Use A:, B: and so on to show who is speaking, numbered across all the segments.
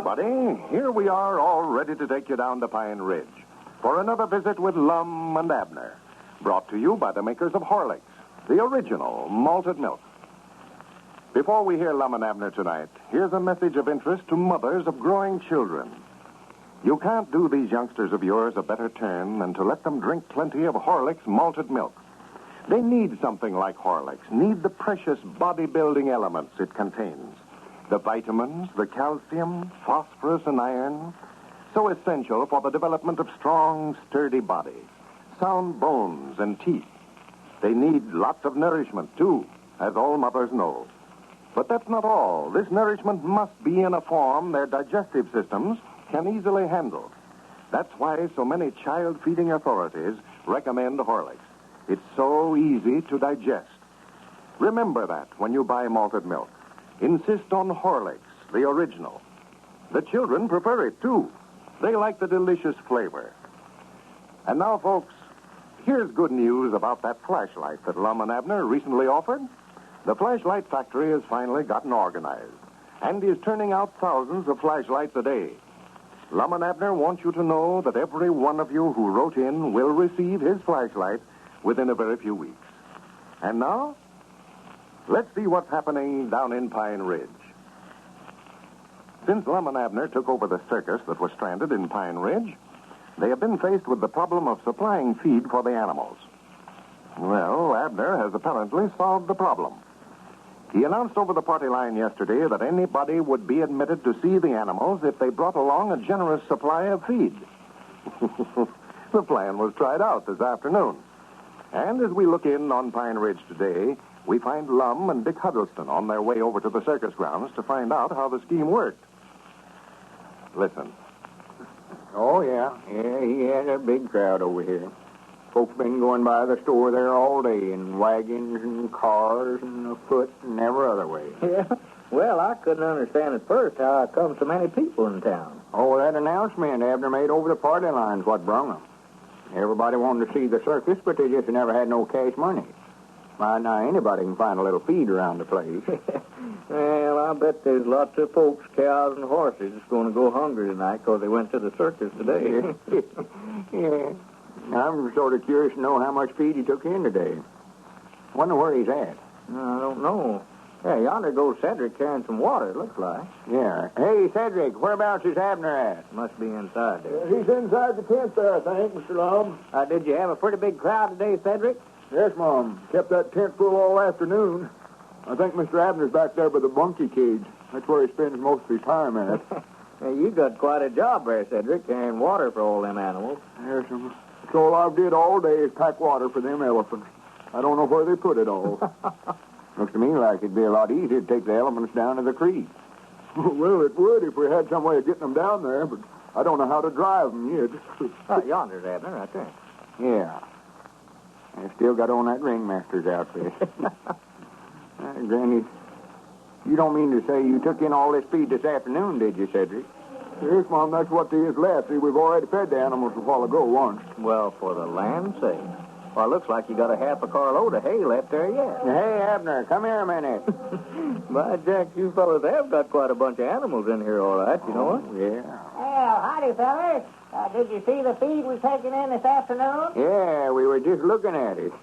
A: everybody. Here we are, all ready to take you down to Pine Ridge for another visit with Lum and Abner, brought to you by the makers of Horlicks, the original malted milk. Before we hear Lum and Abner tonight, here's a message of interest to mothers of growing children. You can't do these youngsters of yours a better turn than to let them drink plenty of Horlicks malted milk. They need something like Horlicks, need the precious bodybuilding elements it contains. The vitamins, the calcium, phosphorus, and iron, so essential for the development of strong, sturdy bodies, sound bones and teeth. They need lots of nourishment, too, as all mothers know. But that's not all. This nourishment must be in a form their digestive systems can easily handle. That's why so many child-feeding authorities recommend Horlicks. It's so easy to digest. Remember that when you buy malted milk. Insist on Horlicks, the original. The children prefer it, too. They like the delicious flavor. And now, folks, here's good news about that flashlight that Lum and Abner recently offered. The flashlight factory has finally gotten organized and is turning out thousands of flashlights a day. Lum and Abner want you to know that every one of you who wrote in will receive his flashlight within a very few weeks. And now, let's see what's happening down in Pine Ridge. Since Lum and Abner took over the circus that was stranded in Pine Ridge, they have been faced with the problem of supplying feed for the animals. Well, Abner has apparently solved the problem. He announced over the party line yesterday that anybody would be admitted to see the animals if they brought along a generous supply of feed. The plan was tried out this afternoon. And as we look in on Pine Ridge today, we find Lum and Dick Huddleston on their way over to the circus grounds to find out how the scheme worked. Listen.
B: Oh, yeah. Yeah, he had a big crowd over here. Folks been going by the store there all day in wagons and cars and afoot and every other way.
C: Yeah. Well, I couldn't understand at first how come so many people in town.
B: Oh, that announcement Abner made over the party line's what brung them. Everybody wanted to see the circus, but they just never had no cash money. Why, now anybody can find a little feed around the place.
C: Well, I bet there's lots of folks, cows and horses, that's going to go hungry tonight because they went to the circus today.
B: Yeah. I'm sort of curious to know how much feed he took in today. Wonder where he's at.
C: I don't know. Yeah, yonder goes Cedric carrying some water, it looks like.
B: Yeah. Hey, Cedric, whereabouts is Abner at?
C: Must be inside there.
D: He's inside the tent there, I think, Mr. Lum.
C: Did you have a pretty big crowd today, Cedric?
D: Yes, Mom. Kept that tent full all afternoon. I think Mr. Abner's back there by the monkey cage. That's where he spends most of his time at.
C: Hey, you got quite a job there, Cedric, carrying water for all them animals.
D: Yes, that's all I've did all day is pack water for them elephants. I don't know where they put it all.
B: Looks to me like it'd be a lot easier to take the elephants down to the creek.
D: Well, it would if we had some way of getting them down there, but I don't know how to drive them yet.
C: Yonder's Abner, right there.
B: Yeah. I still got on that ringmaster's outfit. Granny, you don't mean to say you took in all this feed this afternoon, did you, Cedric?
D: Yes, Mom, that's what there is left. See, we've already fed the animals a while ago once.
C: Well, for the land's sake. Well, it looks like you got a half a carload of hay left there yet.
B: Hey, Abner, come here a minute.
C: By Jack, you fellas have got quite a bunch of animals in here, all right, you know what?
B: Yeah.
E: Well, howdy, fellas. Did you see the feed we've taken in this afternoon?
B: Yeah, we were just looking at it.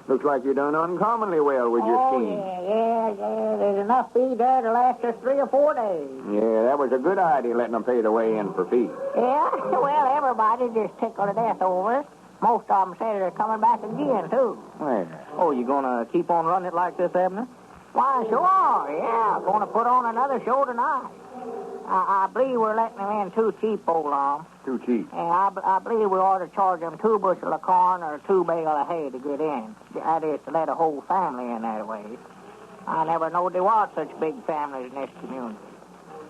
B: Looks like you done uncommonly well with your scheme.
E: Yeah. There's enough feed there to last us 3 or 4 days.
B: Yeah, that was a good idea, letting them pay the way in for feed.
E: Yeah? Well, everybody just tickled to death over it. Most of them said they're coming back again, too.
B: Well,
C: Oh, you going to keep on running it like this, Abner?
E: Why, sure, yeah. Going to put on another show tonight. I believe we're letting them in too cheap, old Lum.
B: too cheap.
E: Yeah, I believe we ought to charge them 2 bushel of corn or 2 bale of hay to get in. That is, to let a whole family in that way. I never knowed there was such big families in this community.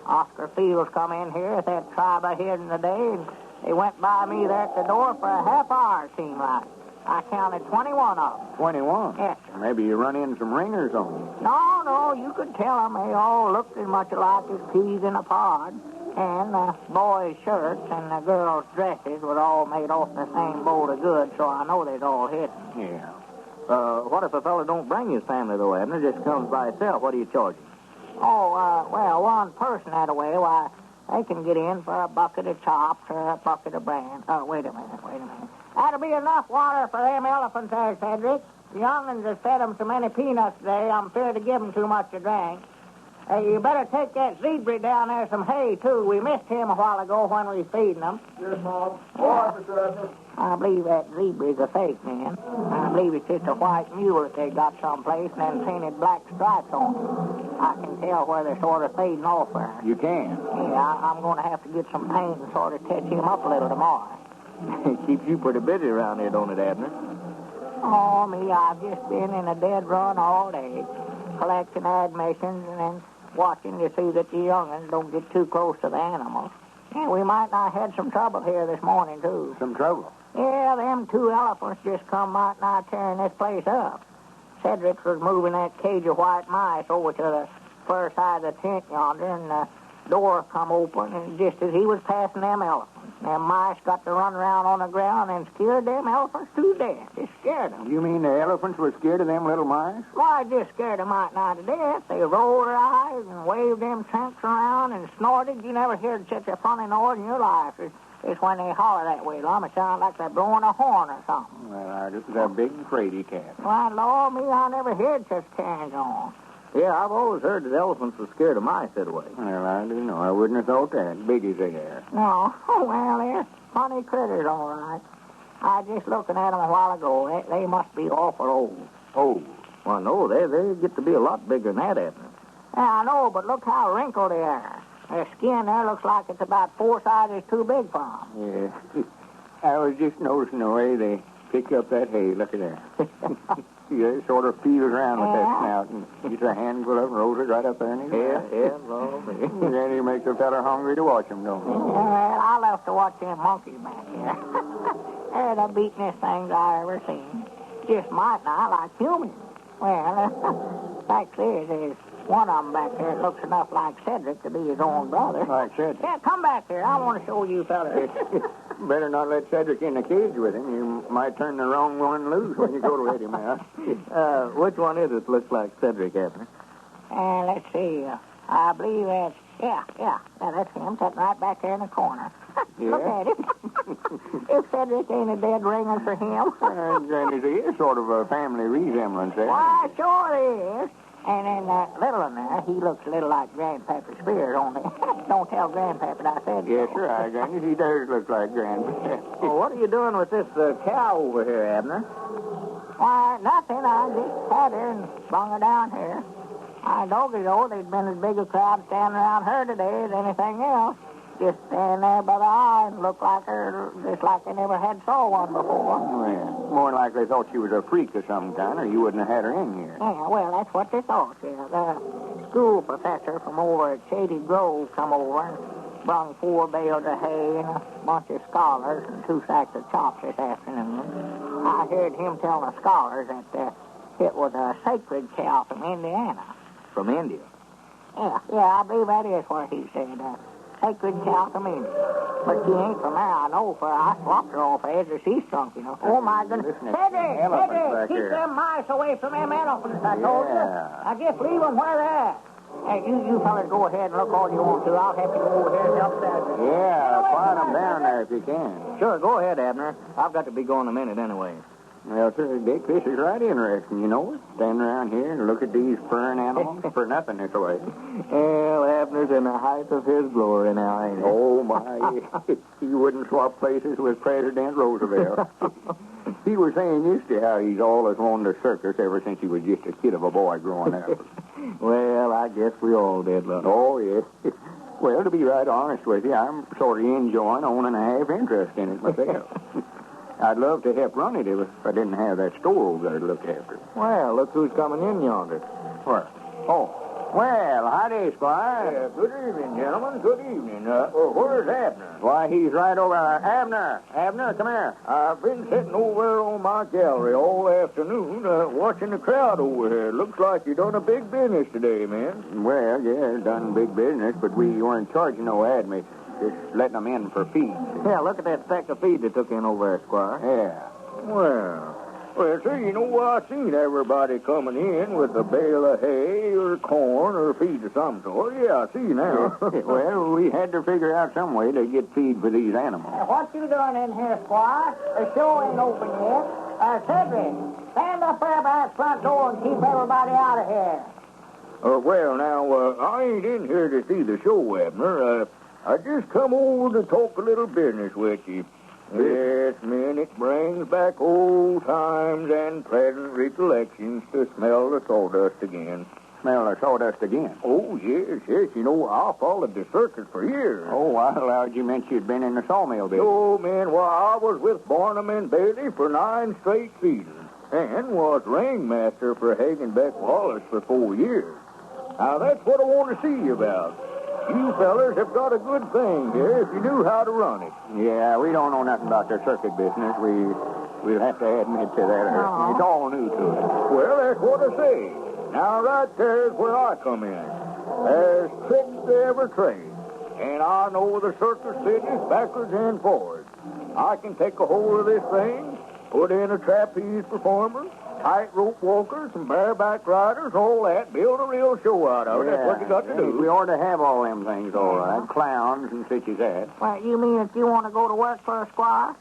E: Oscar Fields come in here with that tribe I heard in the day, and they went by me there at the door for a half hour, it seemed like. I counted 21 of them.
B: 21?
E: Yes, sir.
B: Maybe you run in some ringers on them.
E: No, you could tell them they all looked as much alike as peas in a pod. And the boys' shirts and the girls' dresses was all made off the same bowl of goods, so I know they'd all hidden.
B: Yeah.
C: What if a fella don't bring his family, though, Abner? Just comes by himself. What do you charge him?
E: Oh, well, one person that way, why, They can get in for a bucket of chops or a bucket of bran. Oh, wait a minute. That'll be enough water for them elephants there, Cedric. The young'uns have fed them so many peanuts today, I'm feared to give them too much to drink. You better take that zebra down there some hay, too. We missed him a while ago when we was feeding them.
D: Yes, Mom. All right, Mr. Abner.
E: I believe that zebra's a fake, man. I believe it's just a white mule that they got someplace and then painted black stripes on it. I can tell where they're sort of fading off there.
B: You can.
E: Yeah, I'm going to have to get some paint and sort of touch him up a little tomorrow.
C: Keeps you pretty busy around here, don't it, Abner?
E: Oh, me, I've just been in a dead run all day, collecting admissions and then watching to see that the young'uns don't get too close to the animals. Yeah, we might not have had some trouble here this morning, too.
B: Some trouble?
E: Yeah, them 2 elephants just come might not tearing this place up. Cedric was moving that cage of white mice over to the far side of the tent yonder, and the door come open, and just as he was passing them elephants, them mice got to run around on the ground and scared them elephants to death. It scared them.
B: You mean the elephants were scared of them little mice?
E: Why, just scared them right now to death. They rolled their eyes and waved them trunks around and snorted. You never heard such a funny noise in your life. It's when they holler that way, Lum. It sounds like they're blowing a horn or something.
B: Well, this is a big fraidy cat.
E: Why, Lord, me, I never heard such carrying on.
C: Yeah, I've always heard that elephants were scared of mice that way.
B: Well, I do know. I wouldn't have thought that, big as they are.
E: No. Well, they're funny critters, all right. I just looking at them a while ago. They must be awful old.
B: Oh.
C: Well, no, they get to be a lot bigger than that, Abner.
E: Yeah, I know, but look how wrinkled they are. Their skin there looks like it's about 4 sizes too big for them.
B: Yeah. I was just noticing the way they pick up that hay. Look at that. He sort of feels around with that snout and gets a handful of it and rolls it right up there in his mouth.
C: Yeah.
B: Then he makes a fella hungry to watch him, don't he?
E: Well, I love to watch them monkeys back here. They're the beatin'est things I ever seen. Just might not like humans. Well, fact is, there's one of them back there that looks enough like Cedric to be his own brother.
B: Like Cedric?
E: Yeah, come back here. I want to show you fellas.
B: Better not let Cedric in the cage with him. You might turn the wrong one loose when you go to let him out.
C: Which one is it looks like Cedric, Abner?
E: Let's see. I believe that's... Yeah, that's him sitting right back there in the corner. Look at him. If Cedric ain't a dead ringer for him.
B: Then it is sort of a family resemblance there.
E: Why, sure is. And then that little one there, he looks a little like Grandpappy Spears, only. Don't tell Grandpappy I said
B: Yes,
E: so.
B: sir, I got it. He does look like Grandpappy.
C: Well, what are you doing with this cow over here, Abner?
E: Why, nothing. I just had her and brung her down here. I told you, though, there'd been as big a crowd standing around her today as anything else. Just stand there by the eye and look like her, just like they never had saw one before.
B: Well, more like they thought she was a freak of some kind, or you wouldn't have had her in here.
E: Yeah, well, that's what they thought, yeah. The school professor from over at Shady Grove come over and brung 4 bales of hay and a bunch of scholars and 2 sacks of chops this afternoon. I heard him tell the scholars that it was a sacred cow from Indiana.
C: From India?
E: Yeah, I believe that is what he said. Sacred cow from India. But she ain't from there, I know, for I swapped her off as her sea skunk, you know. Oh, my goodness. Cedric, keep them mice away from them elephants, I told you. I just leave them where they're at. Hey, you fellas go ahead and look all you want to. I'll have to go over here and help that.
B: Yeah, find them down there if you can.
C: Sure, go ahead, Abner. I've got to be going a minute anyway.
B: Well, sir, Dick, this is right interesting, you know it. Stand around here and look at these furrin animals for nothing this way.
C: Well, Abner's in the height of his glory now, ain't he?
B: Oh, my. He wouldn't swap places with President Roosevelt. He was saying yesterday how he's always wanted a circus ever since he was just a kid of a boy growing up.
C: Well, I guess we all did, Lum.
B: Oh, yeah. Well, to be right honest with you, I'm sort of enjoying owning a half interest in it myself. I'd love to help run it if I didn't have that store over there to look after.
C: Well, look who's coming in yonder.
B: Where? Oh, well, howdy, Squire.
C: Good evening, gentlemen. Good evening. Where's Abner?
B: Why, he's right over there. Abner, come here.
C: I've been sitting over on my gallery all afternoon, watching the crowd over here. Looks like you done a big business today, man.
B: Well, yeah, done big business, but we weren't charging no admission. Just letting them in for feed.
C: Yeah, look at that sack of feed they took in over there, Squire.
B: Yeah.
C: Well, Well, sir, I seen everybody coming in with a bale of hay or corn or feed of some sort. Yeah, I see now.
B: Well, we had to figure out some way to get feed for these animals.
E: What you doing in here, Squire? The show ain't open yet. Cedric, stand up there by that front door and keep everybody out of here.
C: Well, now, I ain't in here to see the show, Abner. I just come over to talk a little business with you. Yes, man, it brings back old times and pleasant recollections to smell the sawdust again.
B: Smell the sawdust again?
C: Oh, yes. I followed the circus for years.
B: Oh, I allowed you meant you'd been in the sawmill business.
C: Oh, man, I was with Barnum and Bailey for 9 straight seasons and was ringmaster for Hagenbeck Wallace for 4 years. Now, that's what I want to see you about. You fellers have got a good thing here if you knew how to run it.
B: Yeah, we don't know nothing about the circuit business. We'll have to admit to that.
E: No.
B: It's all new to us.
C: Well, that's what I say. Now, right there's where I come in. There's tricks to every trade, and I know the circus business backwards and forwards. I can take a hold of this thing, put in a trapeze performer, tightrope walkers, some bareback riders, all that, build a real show out of it. That's what you got to do.
B: We ought to have all them things, all right. Clowns and such as that.
E: Well, you mean if you want to go to work for a Squire?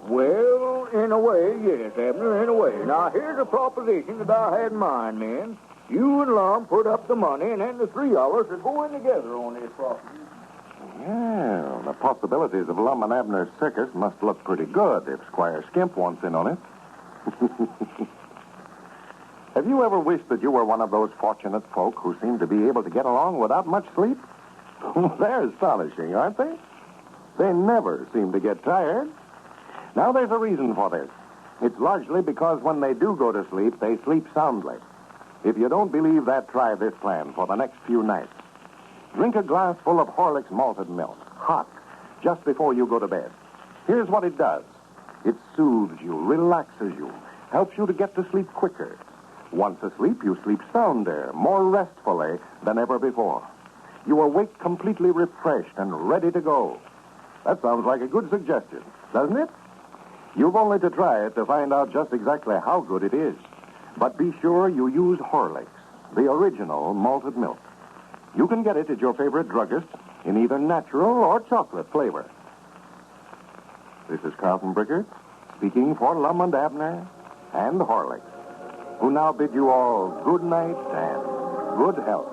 C: Well, in a way, yes, Abner, in a way. Now, here's a proposition that I had in mind, man. You and Lum put up the money, and then the 3 of us are going together on this property.
A: Well, the possibilities of Lum and Abner's circus must look pretty good if Squire Skimp wants in on it. Have you ever wished that you were one of those fortunate folk who seem to be able to get along without much sleep? They're astonishing, aren't they? They never seem to get tired. Now, there's a reason for this. It's largely because when they do go to sleep, they sleep soundly. If you don't believe that, try this plan for the next few nights. Drink a glass full of Horlick's malted milk, hot, just before you go to bed. Here's what it does. It soothes you, relaxes you, helps you to get to sleep quicker. Once asleep, you sleep sounder, more restfully than ever before. You awake completely refreshed and ready to go. That sounds like a good suggestion, doesn't it? You've only to try it to find out just exactly how good it is. But be sure you use Horlicks, the original malted milk. You can get it at your favorite druggist in either natural or chocolate flavor. This is Carlton Brickert speaking for Lum and Abner and Horlicks, who now bid you all good night and good health.